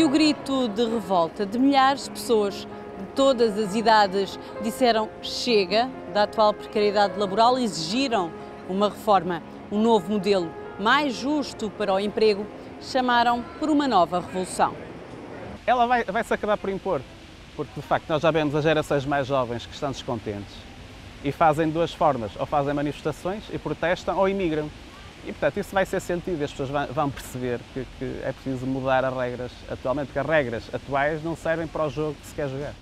o grito de revolta de milhares de pessoas de todas as idades disseram chega da atual precariedade laboral e exigiram uma reforma, um novo modelo mais justo para o emprego, chamaram por uma nova revolução. Ela vai-se acabar por impor, porque de facto nós já vemos as gerações mais jovens que estão descontentes e fazem de duas formas, ou fazem manifestações e protestam ou imigram. E portanto isso vai ser sentido, as pessoas vão perceber que é preciso mudar as regras atualmente, porque as regras atuais não servem para o jogo que se quer jogar.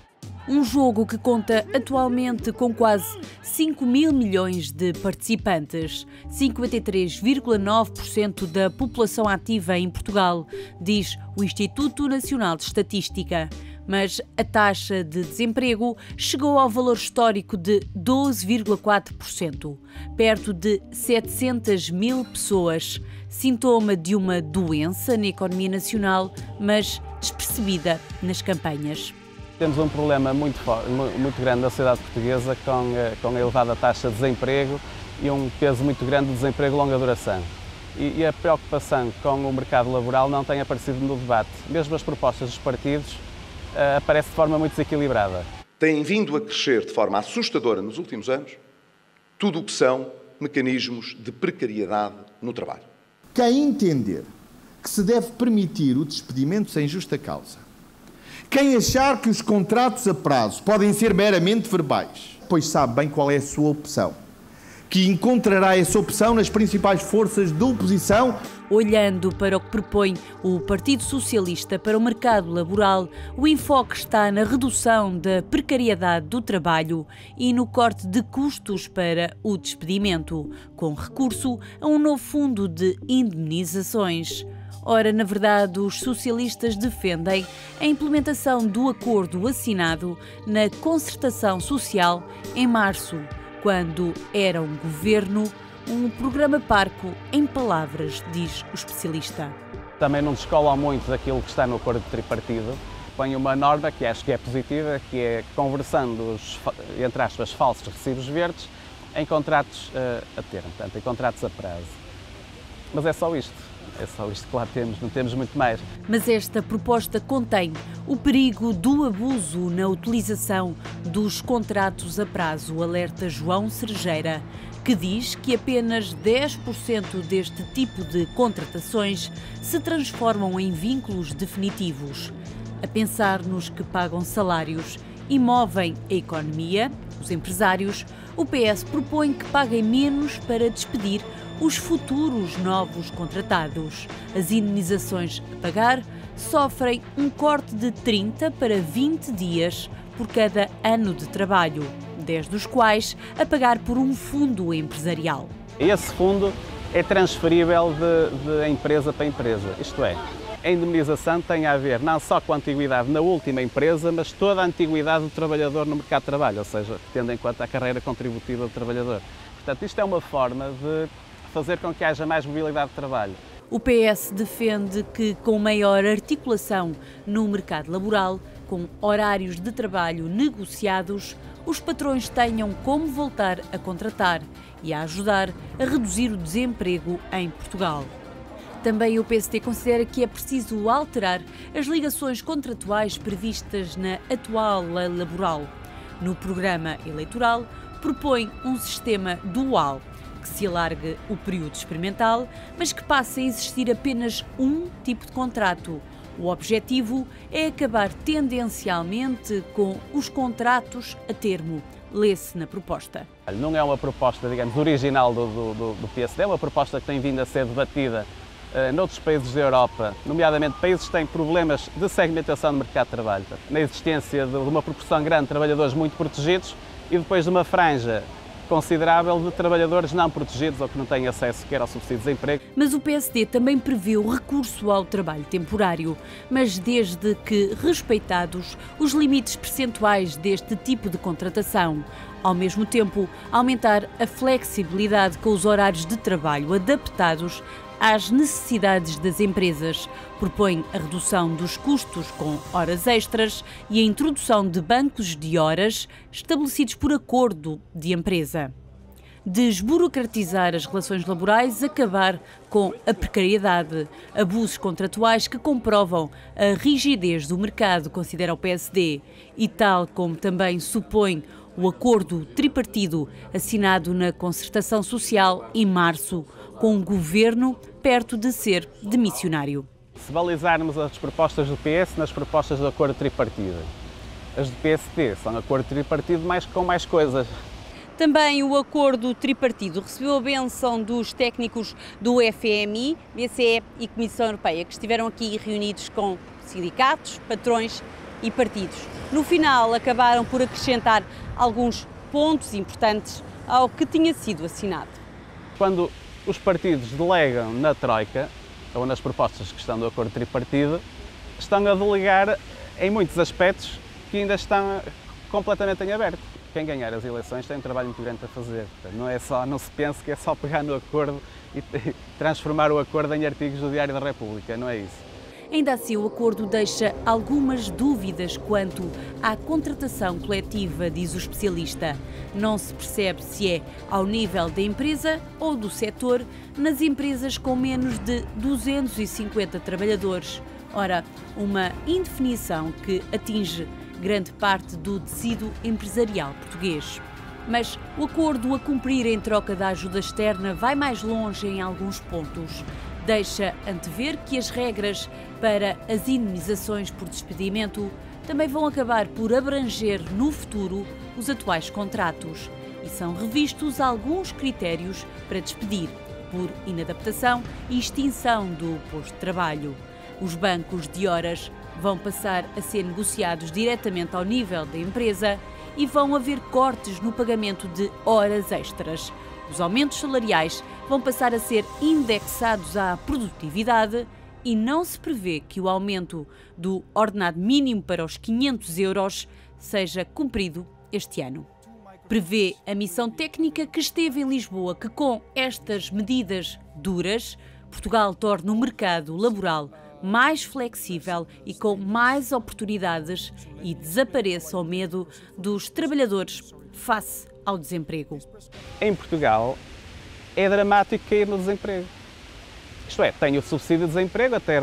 Um jogo que conta atualmente com quase 5 mil milhões de participantes, 53,9% da população ativa em Portugal, diz o Instituto Nacional de Estatística. Mas a taxa de desemprego chegou ao valor histórico de 12,4%, perto de 700 mil pessoas, sintoma de uma doença na economia nacional, mas despercebida nas campanhas. Temos um problema muito grande na sociedade portuguesa com a elevada taxa de desemprego e um peso muito grande de desemprego de longa duração. E a preocupação com o mercado laboral não tem aparecido no debate. Mesmo as propostas dos partidos aparecem de forma muito desequilibrada. Têm vindo a crescer de forma assustadora nos últimos anos tudo o que são mecanismos de precariedade no trabalho. Quem entender que se deve permitir o despedimento sem justa causa, quem achar que os contratos a prazo podem ser meramente verbais, pois sabe bem qual é a sua opção, que encontrará essa opção nas principais forças de oposição. Olhando para o que propõe o Partido Socialista para o mercado laboral, o enfoque está na redução da precariedade do trabalho e no corte de custos para o despedimento, com recurso a um novo fundo de indemnizações. Ora, na verdade, os socialistas defendem a implementação do acordo assinado na concertação social em março, quando era um governo, um programa parco em palavras, diz o especialista. Também não descola muito daquilo que está no acordo tripartido. Põe uma norma que acho que é positiva, que é conversando os, entre aspas, falsos recibos verdes em contratos a termo, portanto, em contratos a prazo. Mas é só isto. É só isto que lá temos, não temos muito mais. Mas esta proposta contém o perigo do abuso na utilização dos contratos a prazo, alerta João Cerejeira, que diz que apenas 10% deste tipo de contratações se transformam em vínculos definitivos. A pensar nos que pagam salários e movem a economia, os empresários, o PS propõe que paguem menos para despedir os futuros novos contratados. As indemnizações a pagar sofrem um corte de 30 para 20 dias por cada ano de trabalho, 10 dos quais a pagar por um fundo empresarial. Esse fundo é transferível de empresa para empresa, isto é, a indemnização tem a ver não só com a antiguidade na última empresa, mas toda a antiguidade do trabalhador no mercado de trabalho, ou seja, tendo em conta a carreira contributiva do trabalhador. Portanto, isto é uma forma de fazer com que haja mais mobilidade de trabalho. O PS defende que, com maior articulação no mercado laboral, com horários de trabalho negociados, os patrões tenham como voltar a contratar e a ajudar a reduzir o desemprego em Portugal. Também o PSD considera que é preciso alterar as ligações contratuais previstas na atual lei laboral. No programa eleitoral, propõe um sistema dual, que se alargue o período experimental, mas que passe a existir apenas um tipo de contrato. O objetivo é acabar tendencialmente com os contratos a termo. Lê-se na proposta. Não é uma proposta, digamos, original do PSD, é uma proposta que tem vindo a ser debatida noutros países da Europa, nomeadamente países que têm problemas de segmentação do mercado de trabalho, na existência de uma proporção grande de trabalhadores muito protegidos e depois de uma franja considerável de trabalhadores não protegidos ou que não têm acesso sequer ao subsídio de desemprego. Mas o PSD também previu recurso ao trabalho temporário, mas desde que respeitados os limites percentuais deste tipo de contratação. Ao mesmo tempo, aumentar a flexibilidade com os horários de trabalho adaptados às necessidades das empresas. Propõe a redução dos custos com horas extras e a introdução de bancos de horas estabelecidos por acordo de empresa. desburocratizar as relações laborais, acabar com a precariedade, abusos contratuais que comprovam a rigidez do mercado, considera o PSD, e tal como também supõe o acordo tripartido assinado na Concertação Social em março, com o governo perto de ser demissionário. Se balizarmos as propostas do PS nas propostas do acordo tripartido, as do PSD são acordo tripartido, mas com mais coisas. Também o acordo tripartido recebeu a bênção dos técnicos do FMI, BCE e Comissão Europeia, que estiveram aqui reunidos com sindicatos, patrões e partidos. No final, acabaram por acrescentar alguns pontos importantes ao que tinha sido assinado. Quando os partidos delegam na Troika, ou nas propostas que estão do acordo tripartido, estão a delegar em muitos aspectos que ainda estão completamente em aberto. Quem ganhar as eleições tem um trabalho muito grande a fazer. Não se pense que é só pegar no acordo e transformar o acordo em artigos do Diário da República, não é isso. Ainda assim, o acordo deixa algumas dúvidas quanto à contratação coletiva, diz o especialista. Não se percebe se é ao nível da empresa ou do setor, nas empresas com menos de 250 trabalhadores. Ora, uma indefinição que atinge grande parte do tecido empresarial português. Mas o acordo a cumprir em troca da ajuda externa vai mais longe em alguns pontos. Deixa antever que as regras para as indemnizações por despedimento também vão acabar por abranger no futuro os atuais contratos e são revistos alguns critérios para despedir por inadaptação e extinção do posto de trabalho. Os bancos de horas vão passar a ser negociados diretamente ao nível da empresa e vão haver cortes no pagamento de horas extras. Os aumentos salariais vão passar a ser indexados à produtividade e não se prevê que o aumento do ordenado mínimo para os 500 euros seja cumprido este ano. Prevê a missão técnica que esteve em Lisboa que, com estas medidas duras, Portugal torne o mercado laboral mais flexível e com mais oportunidades e desapareça o medo dos trabalhadores face ao desemprego. Em Portugal é dramático cair no desemprego. Isto é, tem o subsídio de desemprego até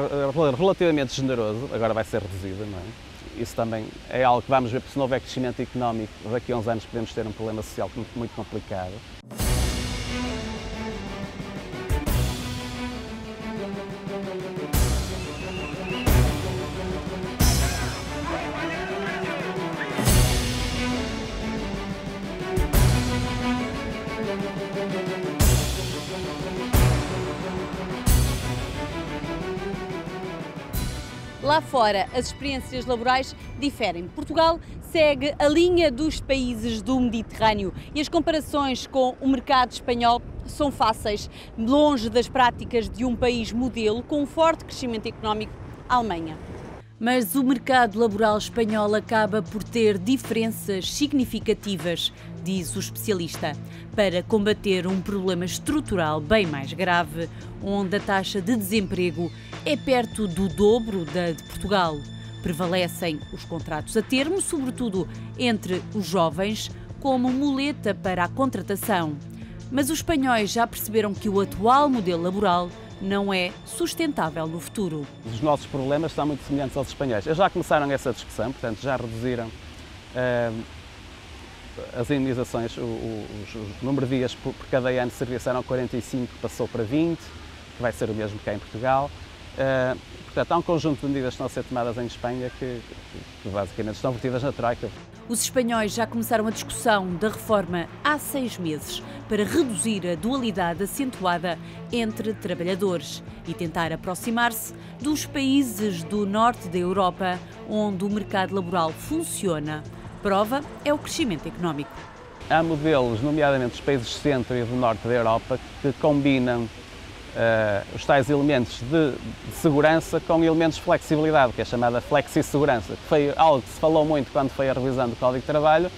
relativamente generoso, agora vai ser reduzido, não é? Isso também é algo que vamos ver, porque se não houver crescimento económico, daqui a uns anos podemos ter um problema social muito complicado. Lá fora, as experiências laborais diferem. Portugal segue a linha dos países do Mediterrâneo e as comparações com o mercado espanhol são fáceis, longe das práticas de um país modelo com um forte crescimento económico, a Alemanha. Mas o mercado laboral espanhol acaba por ter diferenças significativas, diz o especialista, para combater um problema estrutural bem mais grave, onde a taxa de desemprego é perto do dobro da de Portugal. Prevalecem os contratos a termo, sobretudo entre os jovens, como muleta para a contratação. Mas os espanhóis já perceberam que o atual modelo laboral não é sustentável no futuro. Os nossos problemas são muito semelhantes aos espanhóis. Eles já começaram essa discussão, portanto já reduziram as indemnizações, o número de dias por cada ano de serviço eram 45, passou para 20, que vai ser o mesmo cá em Portugal. Portanto, há um conjunto de medidas que estão a ser tomadas em Espanha que basicamente estão vertidas na Troika. Os espanhóis já começaram a discussão da reforma há 6 meses para reduzir a dualidade acentuada entre trabalhadores e tentar aproximar-se dos países do norte da Europa, onde o mercado laboral funciona. Prova é o crescimento económico. Há modelos, nomeadamente dos países do centro e do norte da Europa, que combinam os tais elementos de segurança com elementos de flexibilidade, que é chamada flexi-segurança, que foi algo que se falou muito quando foi a revisão do Código de Trabalho,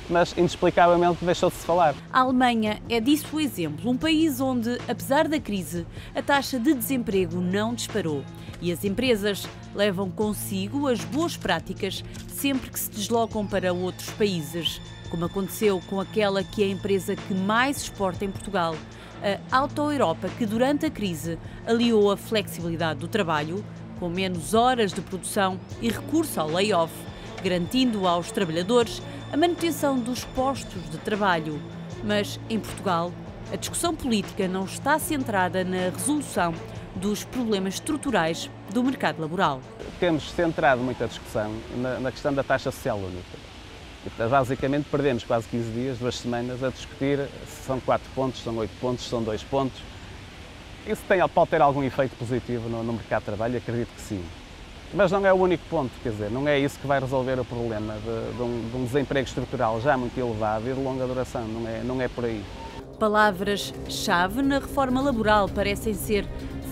mas inexplicavelmente deixou de se falar. A Alemanha é disso o exemplo, um país onde, apesar da crise, a taxa de desemprego não disparou e as empresas levam consigo as boas práticas sempre que se deslocam para outros países, como aconteceu com aquela que é a empresa que mais exporta em Portugal, a Auto Europa, que durante a crise aliou a flexibilidade do trabalho, com menos horas de produção e recurso ao layoff, garantindo aos trabalhadores a manutenção dos postos de trabalho. Mas, em Portugal, a discussão política não está centrada na resolução dos problemas estruturais do mercado laboral. Temos centrado muita discussão na questão da taxa social única. E, basicamente, perdemos quase 15 dias, 2 semanas, a discutir se são 4 pontos, são 8 pontos, são 2 pontos. Isso pode ter algum efeito positivo no mercado de trabalho, acredito que sim. Mas não é o único ponto, quer dizer, não é isso que vai resolver o problema de um desemprego estrutural já muito elevado e de longa duração, não é por aí. Palavras-chave na reforma laboral parecem ser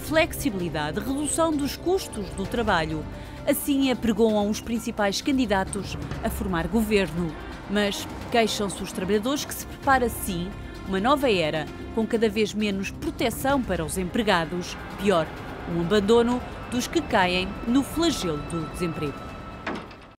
flexibilidade, redução dos custos do trabalho. Assim apregoam os principais candidatos a formar governo. Mas queixam-se os trabalhadores que se prepara, sim, uma nova era, com cada vez menos proteção para os empregados. Pior, um abandono dos que caem no flagelo do desemprego.